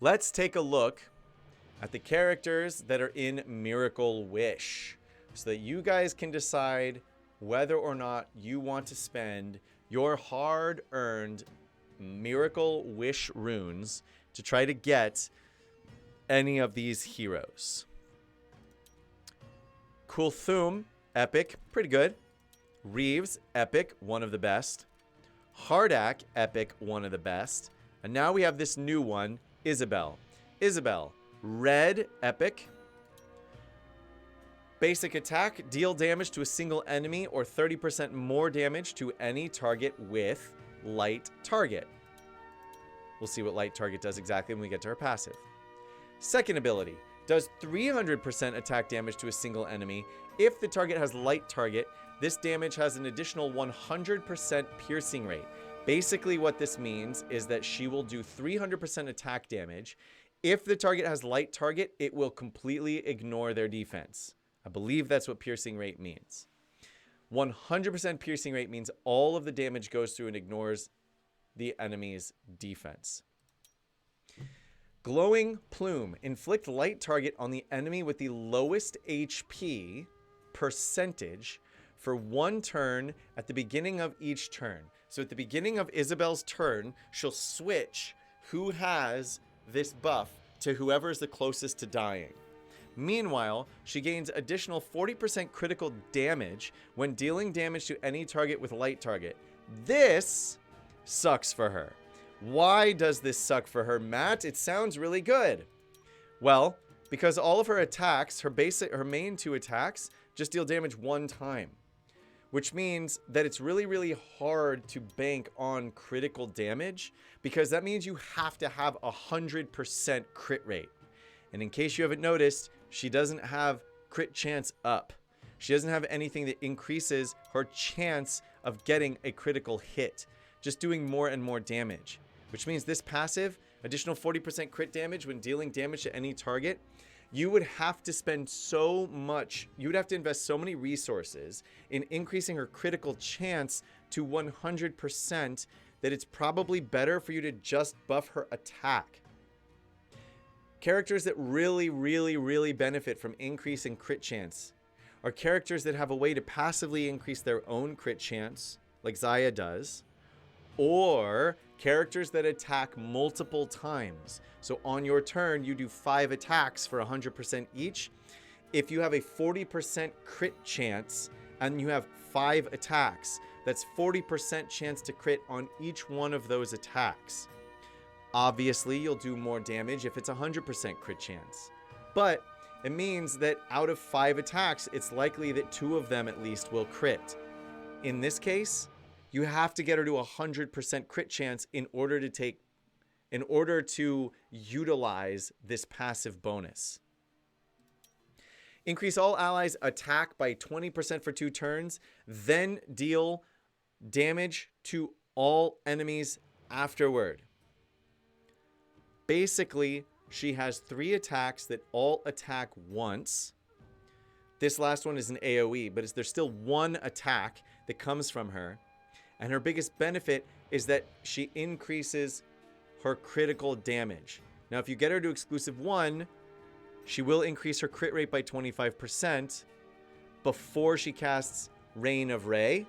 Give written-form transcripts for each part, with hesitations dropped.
Let's take a look at the characters that are in Miracle Wish so that you guys can decide whether or not you want to spend your hard-earned Miracle Wish runes to try to get any of these heroes. Kulthum, epic, pretty good. Reeves, epic, one of the best. Hardak, epic, one of the best. And now we have this new one, Isabel. Isabel, red, epic. Basic attack, deal damage to a single enemy or 30% more damage to any target with light target. We'll see what light target does exactly when we get to her passive. Second ability, does 300% attack damage to a single enemy. If the target has light target, this damage has an additional 100% piercing rate. Basically what this means is that she will do 300% attack damage. If the target has light target, it will completely ignore their defense. I believe that's what piercing rate means. 100% piercing rate means all of the damage goes through and ignores the enemy's defense. Glowing Plume. Inflict light target on the enemy with the lowest HP percentage for 1 turn at the beginning of each turn. So at the beginning of Isabel's turn, she'll switch who has this buff to whoever is the closest to dying. Meanwhile, she gains additional 40% critical damage when dealing damage to any target with light target. This sucks for her. Why does this suck for her, Matt? It sounds really good. Well, because all of her attacks, her main 2 attacks, just deal damage 1 time. Which means that it's really, really hard to bank on critical damage because that means you have to have 100% crit rate. And in case you haven't noticed, she doesn't have crit chance up. She doesn't have anything that increases her chance of getting a critical hit, just doing more and more damage. Which means this passive, additional 40% crit damage when dealing damage to any target, you would have to spend so much, you would have to invest so many resources in increasing her critical chance to 100% that it's probably better for you to just buff her attack. Characters that really, really, really benefit from increasing crit chance are characters that have a way to passively increase their own crit chance, like Xayah does, or characters that attack multiple times. So on your turn, you do 5 attacks for 100% each. If you have a 40% crit chance and you have 5 attacks, that's 40% chance to crit on each one of those attacks. Obviously, you'll do more damage if it's 100% crit chance. But it means that out of 5 attacks, it's likely that 2 of them at least will crit. In this case, you have to get her to 100% crit chance in order to utilize this passive bonus. Increase all allies' attack by 20% for 2 turns, then deal damage to all enemies afterward. Basically, she has 3 attacks that all attack once. This last one is an AoE, but there's still 1 attack that comes from her. And her biggest benefit is that she increases her critical damage. Now, if you get her to exclusive 1, she will increase her crit rate by 25% before she casts Reign of Ray.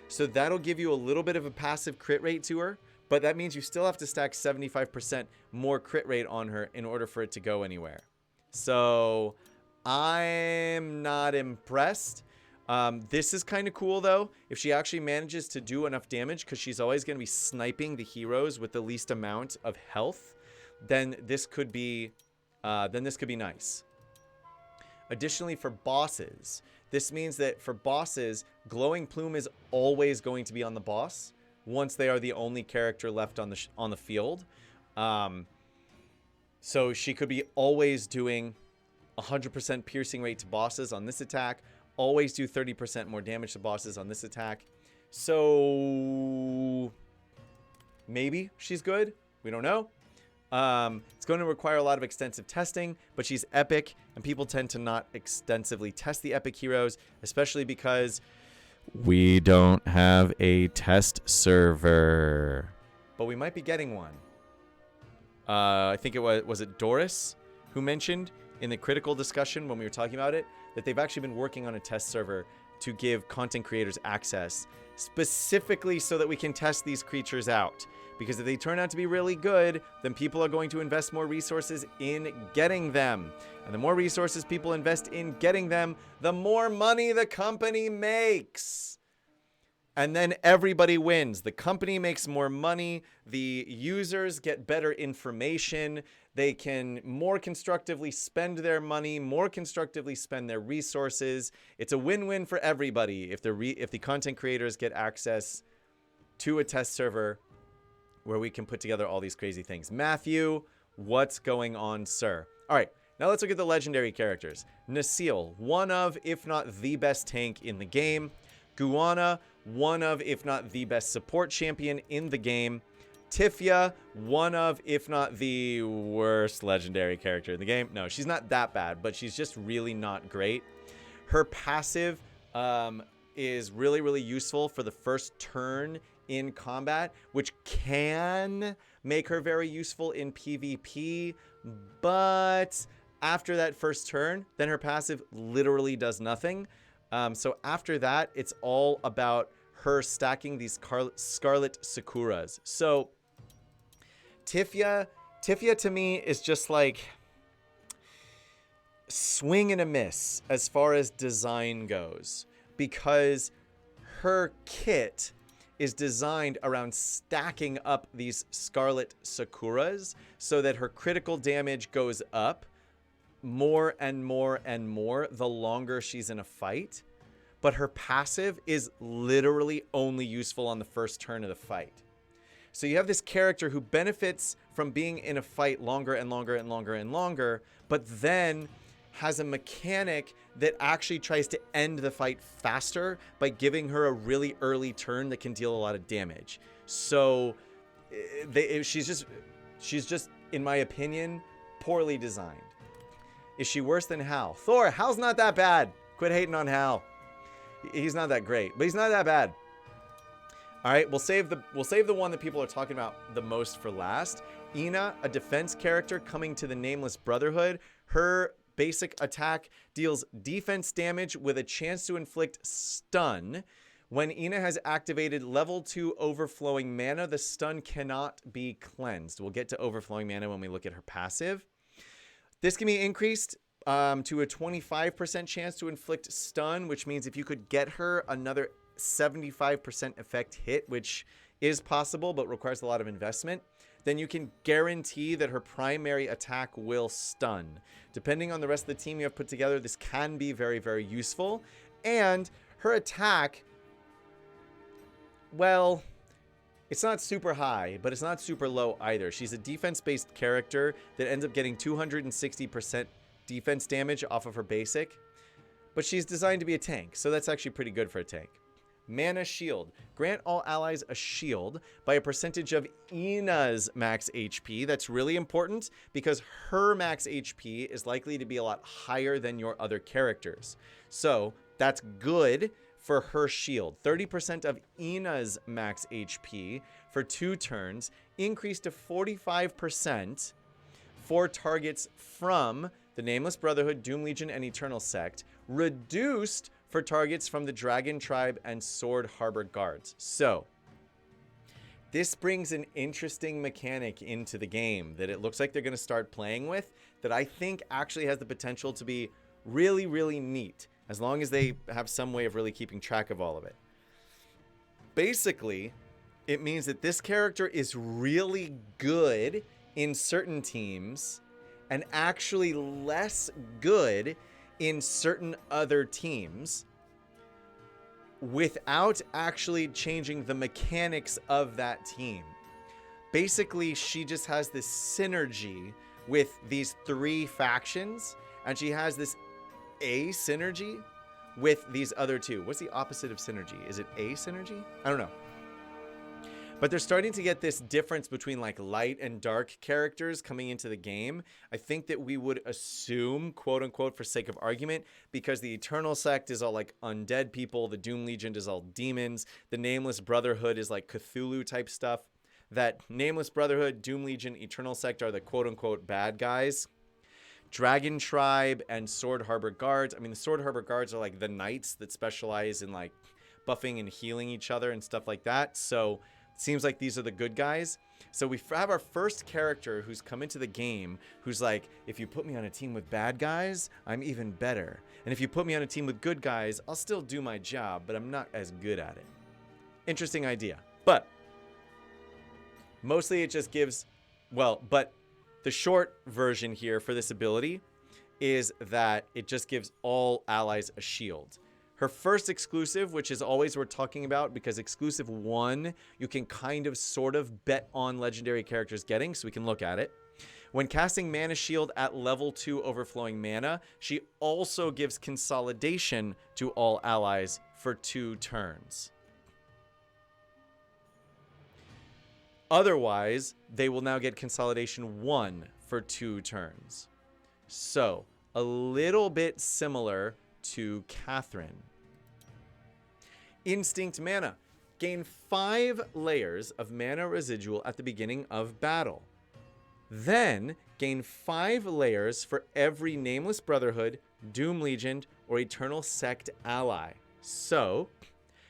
So that'll give you a little bit of a passive crit rate to her, but that means you still have to stack 75% more crit rate on her in order for it to go anywhere. So I'm not impressed. This is kind of cool though. If she actually manages to do enough damage, because she's always going to be sniping the heroes with the least amount of health, then this could be nice. Additionally, for bosses, this means that for bosses, Glowing Plume is always going to be on the boss once they are the only character left on the field. So she could be always doing 100% piercing rate to bosses on this attack. Always do 30% more damage to bosses on this attack. So maybe she's good. We don't know. It's going to require a lot of extensive testing, but she's epic, and people tend to not extensively test the epic heroes, especially because we don't have a test server. But we might be getting one. I think it was it Doris who mentioned in the critical discussion when we were talking about it that they've actually been working on a test server to give content creators access specifically so that we can test these creatures out. Because if they turn out to be really good, then people are going to invest more resources in getting them. And the more resources people invest in getting them, the more money the company makes. And then everybody wins. The company makes more money. The users get better information. They can more constructively spend their money, more constructively spend their resources. It's a win-win for everybody if the content creators get access to a test server where we can put together all these crazy things. Matthew, what's going on, sir? All right, now let's look at the legendary characters. Nasil, one of, if not the best tank in the game. Guana, one of, if not the best support champion in the game. Tifia, one of, if not the worst legendary character in the game. No, she's not that bad, but she's just really not great. Her passive is really, really useful for the first turn in combat, which can make her very useful in PvP, but after that first turn, then her passive literally does nothing. So after that, it's all about her stacking these Scarlet Sakuras. So Tifia to me is just like swing and a miss as far as design goes, because her kit is designed around stacking up these Scarlet Sakuras so that her critical damage goes up more and more and more the longer she's in a fight. But her passive is literally only useful on the first turn of the fight. So you have this character who benefits from being in a fight longer and longer and longer and longer, but then has a mechanic that actually tries to end the fight faster by giving her a really early turn that can deal a lot of damage. So she's just, in my opinion, poorly designed. Is she worse than Hal? Thor, Hal's not that bad. Quit hating on Hal. He's not that great, but he's not that bad. All right, we'll save the one that people are talking about the most for last. Ina, a defense character coming to the Nameless Brotherhood. Her basic attack deals defense damage with a chance to inflict stun. When Ina has activated level 2 overflowing mana, the stun cannot be cleansed. We'll get to overflowing mana when we look at her passive. This can be increased to a 25% chance to inflict stun, which means if you could get her another 75% effect hit, which is possible but requires a lot of investment, then you can guarantee that her primary attack will stun. Depending on the rest of the team you have put together, this can be very, very useful. And her attack, well, it's not super high, but it's not super low either. She's a defense-based character that ends up getting 260% defense damage off of her basic, but she's designed to be a tank, so that's actually pretty good for a tank. Mana Shield. Grant all allies a shield by a percentage of Ina's max HP. That's really important because her max HP is likely to be a lot higher than your other characters. So that's good for her shield. 30% of Ina's max HP for 2 turns, increased to 45% for targets from the Nameless Brotherhood, Doom Legion, and Eternal Sect, reduced for targets from the Dragon Tribe and Sword Harbor Guards. So this brings an interesting mechanic into the game that it looks like they're going to start playing with that I think actually has the potential to be really, really neat, as long as they have some way of really keeping track of all of it. Basically, it means that this character is really good in certain teams and actually less good in certain other teams without actually changing the mechanics of that team. Basically, she just has this synergy with these 3 factions, and she has this synergy with these other 2. What's the opposite of synergy? Is it synergy? I don't know. But they're starting to get this difference between like light and dark characters coming into the game. I think that we would assume, quote unquote, for sake of argument, because the Eternal Sect is all like undead people, the Doom Legion is all demons, the Nameless Brotherhood is like Cthulhu type stuff, that Nameless Brotherhood, Doom Legion, Eternal Sect are the quote-unquote bad guys. Dragon Tribe and Sword Harbor Guards. I mean, the Sword Harbor Guards are like the knights that specialize in like buffing and healing each other and stuff like that. So it seems like these are the good guys. So we have our first character who's come into the game who's like, if you put me on a team with bad guys, I'm even better. And if you put me on a team with good guys, I'll still do my job, but I'm not as good at it. Interesting idea. But mostly it just gives, well, but the short version here for this ability is that it just gives all allies a shield. Her first exclusive, which is always we're talking about because exclusive 1, you can kind of sort of bet on legendary characters getting, so we can look at it. When casting Mana Shield at level 2 overflowing mana, she also gives consolidation to all allies for 2 turns. Otherwise, they will now get Consolidation 1 for 2 turns. So, a little bit similar to Catherine. Instinct Mana. Gain 5 layers of mana residual at the beginning of battle. Then, gain 5 layers for every Nameless Brotherhood, Doom Legion, or Eternal Sect ally. So,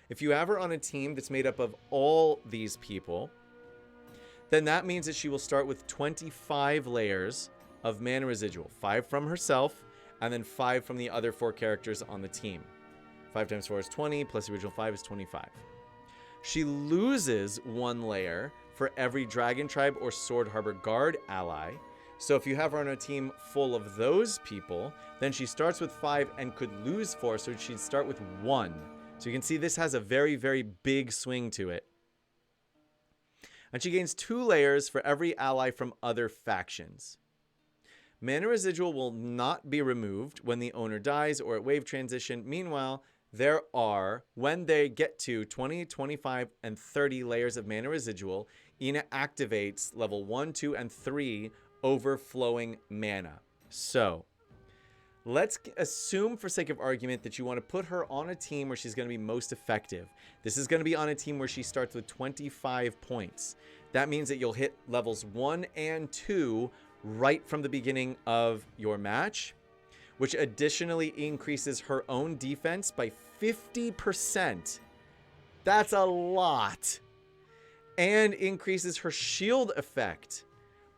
if you have her on a team that's made up of all these people, then that means that she will start with 25 layers of mana residual. 5 from herself, and then 5 from the other 4 characters on the team. 5 times 4 is 20, plus the original 5 is 25. She loses 1 layer for every Dragon Tribe or Sword Harbor Guard ally. So if you have her on a team full of those people, then she starts with 5 and could lose 4, so she'd start with 1. So you can see this has a very, very big swing to it. And she gains 2 layers for every ally from other factions. Mana residual will not be removed when the owner dies or at wave transition. Meanwhile, there are, when they get to 20, 25, and 30 layers of mana residual, Ina activates level 1, 2, and 3 overflowing mana. So, let's assume for sake of argument that you want to put her on a team where she's going to be most effective. This is going to be on a team where she starts with 25 points. That means that you'll hit levels 1 and 2 right from the beginning of your match, which additionally increases her own defense by 50%. That's a lot. And increases her shield effect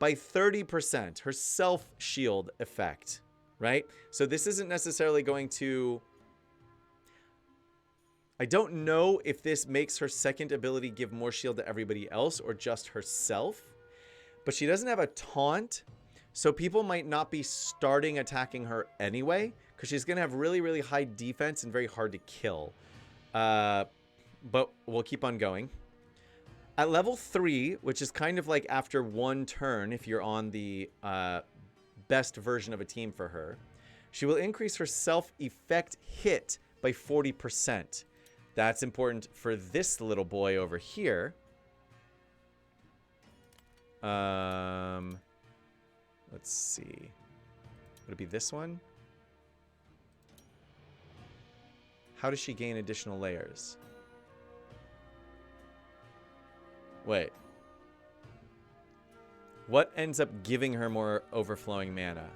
by 30%, her self-shield effect. Right? So this isn't necessarily going to... I don't know if this makes her second ability give more shield to everybody else or just herself. But she doesn't have a taunt. So people might not be starting attacking her anyway, because she's going to have really, really high defense and very hard to kill. But we'll keep on going. At level 3, which is kind of like after 1 turn, if you're on the... best version of a team for her, she will increase her self-effect hit by 40%. That's important for this little boy over here. Let's see. Would it be this one? How does she gain additional layers? Wait. What ends up giving her more overflowing mana?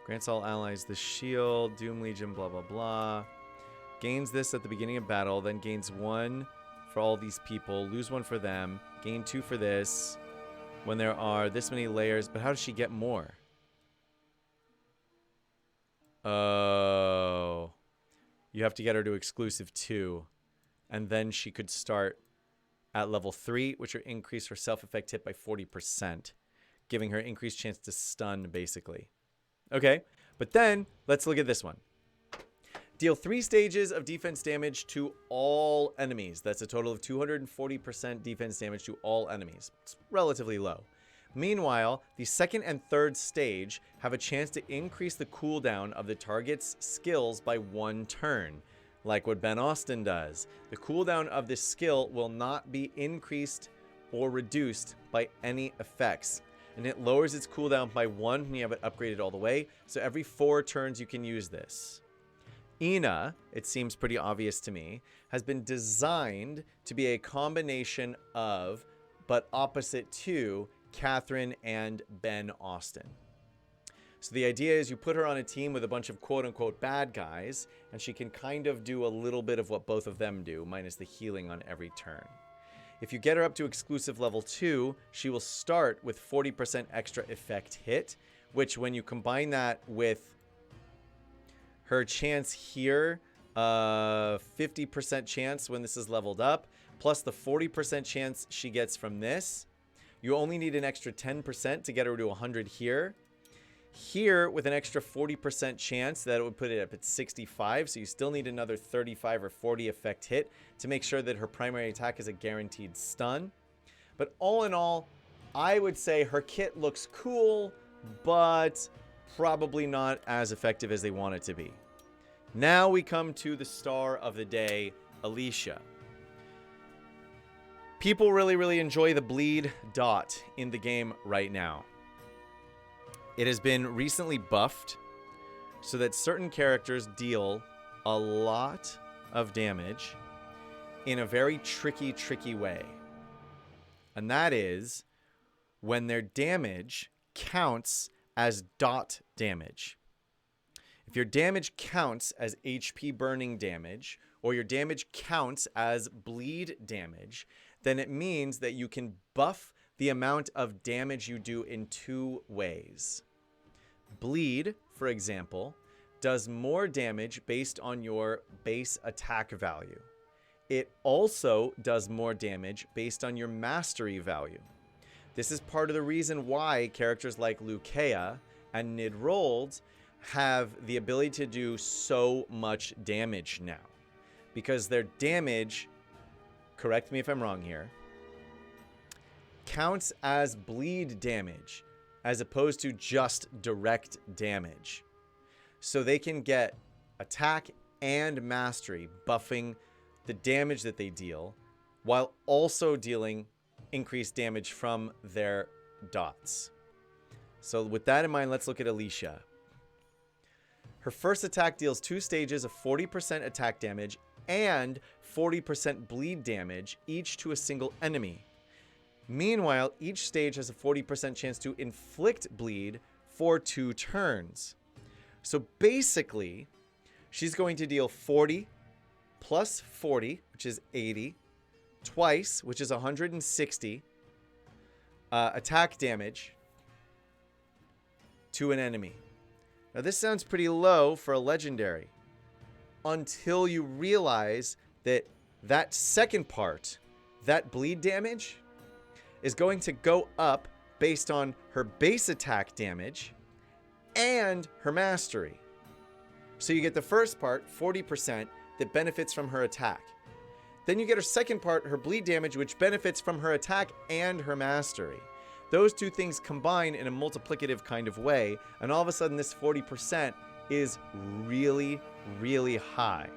Grants all allies the shield, Doom Legion, blah, blah, blah. Gains this at the beginning of battle, then gains 1 for all these people. Lose 1 for them. Gain 2 for this. When there are this many layers. But how does she get more? Oh. You have to get her to exclusive 2. And then she could start at level 3, which will increase her self-effect hit by 40%, giving her increased chance to stun, basically. Okay, but then let's look at this one. Deal 3 stages of defense damage to all enemies. That's a total of 240% defense damage to all enemies. It's relatively low. Meanwhile, the second and third stage have a chance to increase the cooldown of the target's skills by 1 turn. Like what Ben Austin does. The cooldown of this skill will not be increased or reduced by any effects. And it lowers its cooldown by 1 when you have it upgraded all the way. So every 4 turns you can use this. Ina, it seems pretty obvious to me, has been designed to be a combination of, but opposite to, Catherine and Ben Austin. So the idea is you put her on a team with a bunch of quote-unquote bad guys, and she can kind of do a little bit of what both of them do, minus the healing on every turn. If you get her up to exclusive level 2, she will start with 40% extra effect hit, which when you combine that with her chance here, 50% chance when this is leveled up, plus the 40% chance she gets from this, you only need an extra 10% to get her to 100 here. Here, with an extra 40% chance, that would put it up at 65, so you still need another 35 or 40 effect hit to make sure that her primary attack is a guaranteed stun. But all in all, I would say her kit looks cool, but probably not as effective as they want it to be. Now we come to the star of the day, Alicia. People really enjoy the bleed dot in the game right now. It has been recently buffed so that certain characters deal a lot of damage in a very tricky way. And that is when their damage counts as dot damage. If your damage counts as HP burning damage, or your damage counts as bleed damage, then it means that you can buff the amount of damage you do in two ways. Bleed, for example, does more damage based on your base attack value. It also does more damage based on your mastery value. This is part of the reason why characters like Lukea and Nidrold have the ability to do so much damage now. Because their damage, correct me if I'm wrong here, counts as bleed damage as opposed to just direct damage. So they can get attack and mastery buffing the damage that they deal while also dealing increased damage from their dots. So with that in mind, let's look at Alicia. Her first attack deals 2 stages of 40% attack damage and 40% bleed damage, each to a single enemy. Meanwhile, each stage has a 40% chance to inflict bleed for 2 turns. So basically, she's going to deal 40 plus 40, which is 80, twice, which is 160, attack damage to an enemy. Now this sounds pretty low for a legendary until you realize that that second part, that bleed damage, is going to go up based on her base attack damage and her mastery. So you get the first part, 40%, that benefits from her attack. Then you get her second part, her bleed damage, which benefits from her attack and her mastery. Those two things combine in a multiplicative kind of way, and all of a sudden this 40% is really high.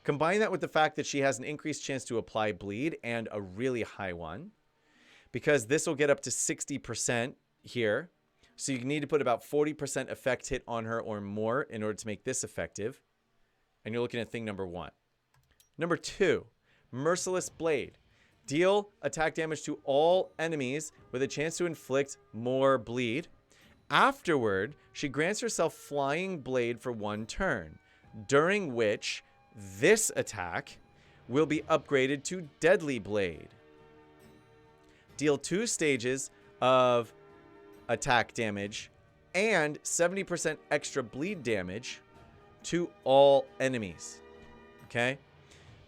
Combine that with the fact that she has an increased chance to apply bleed, and a really high one, because this will get up to 60% here. So you need to put about 40% effect hit on her or more in order to make this effective. And you're looking at thing number 1. Number 2, Merciless Blade. Deal attack damage to all enemies with a chance to inflict more bleed. Afterward, she grants herself Flying Blade for 1 turn, during which this attack will be upgraded to Deadly Blade. Deal 2 stages of attack damage and 70% extra bleed damage to all enemies. Okay?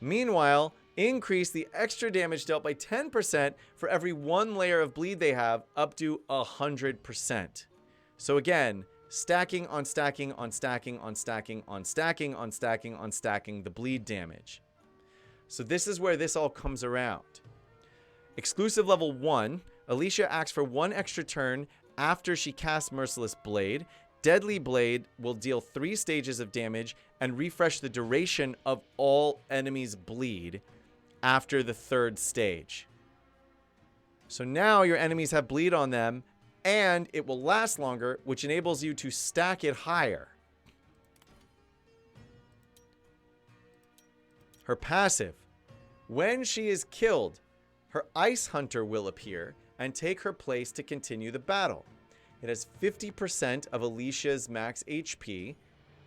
Meanwhile, increase the extra damage dealt by 10% for every 1 layer of bleed they have, up to 100%. So again, stacking on stacking on stacking on stacking on stacking on stacking on stacking the bleed damage. So this is where this all comes around. Exclusive level 1, Alicia acts for 1 extra turn after she casts Merciless Blade. Deadly Blade will deal 3 stages of damage and refresh the duration of all enemies' bleed after the 3rd stage. So now your enemies have bleed on them, and it will last longer, which enables you to stack it higher. Her passive. When she is killed, her Ice Hunter will appear and take her place to continue the battle. It has 50% of Alicia's max HP,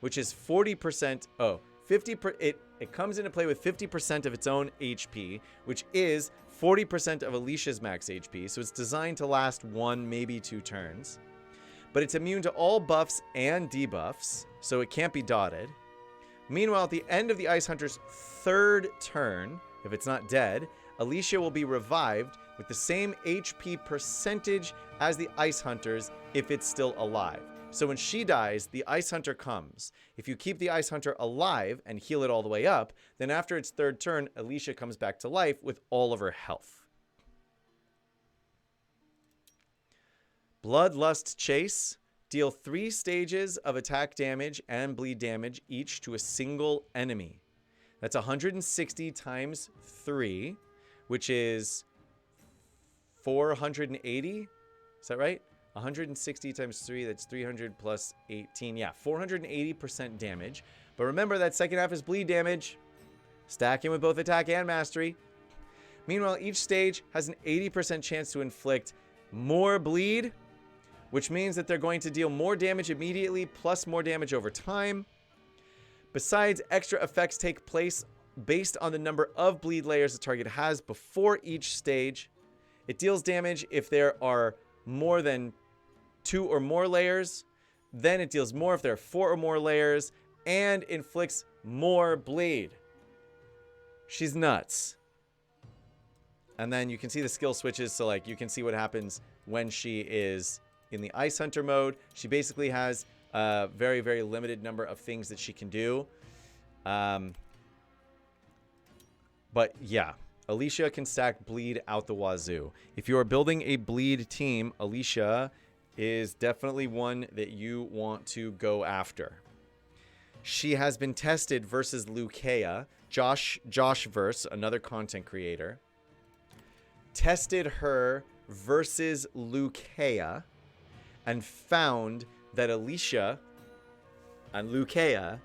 which is 40%. Oh, 50 per, it comes into play with 50% of its own HP, which is 40% of Alicia's max HP. So it's designed to last 1, maybe 2 turns. But it's immune to all buffs and debuffs, so it can't be dotted. Meanwhile, at the end of the Ice Hunter's 3rd turn, if it's not dead, Alicia will be revived with the same HP percentage as the Ice Hunters if it's still alive. So when she dies, the Ice Hunter comes. If you keep the Ice Hunter alive and heal it all the way up, then after its 3rd turn, Alicia comes back to life with all of her health. Bloodlust Chase. Deal 3 stages of attack damage and bleed damage each to a single enemy. That's 160 times 3, which is 480. Is that right? 160 times 3, that's 300 plus 18. Yeah, 480% damage. But remember that second half is bleed damage. Stacking with both attack and mastery. Meanwhile, each stage has an 80% chance to inflict more bleed, which means that they're going to deal more damage immediately plus more damage over time. Besides, extra effects take place based on the number of bleed layers the target has before each stage. It deals damage if there are more than 2 or more layers. Then it deals more if there are 4 or more layers and inflicts more bleed. She's nuts. And then you can see the skill switches. So like you can see what happens when she is in the Ice Hunter mode. She basically has a very, very limited number of things that she can do. But yeah, Alicia can stack bleed out the wazoo. If you are building a bleed team, Alicia is definitely one that you want to go after. She has been tested versus Lukea. Joshverse, another content creator, tested her versus Lukea and found that Alicia and Lukea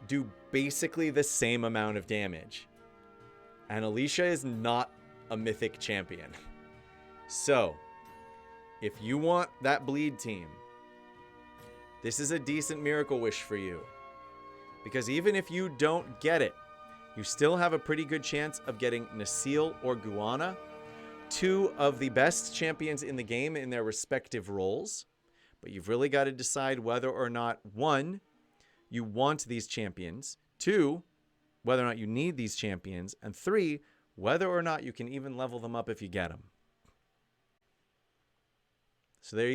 do basically the same amount of damage. And Alicia is not a mythic champion. So, if you want that bleed team, this is a decent Miracle Wish for you. Because even if you don't get it, you still have a pretty good chance of getting Nasil or Guana, 2 of the best champions in the game in their respective roles. But you've really got to decide whether or not, 1, you want these champions, 2, whether or not you need these champions, and 3, whether or not you can even level them up if you get them. So there you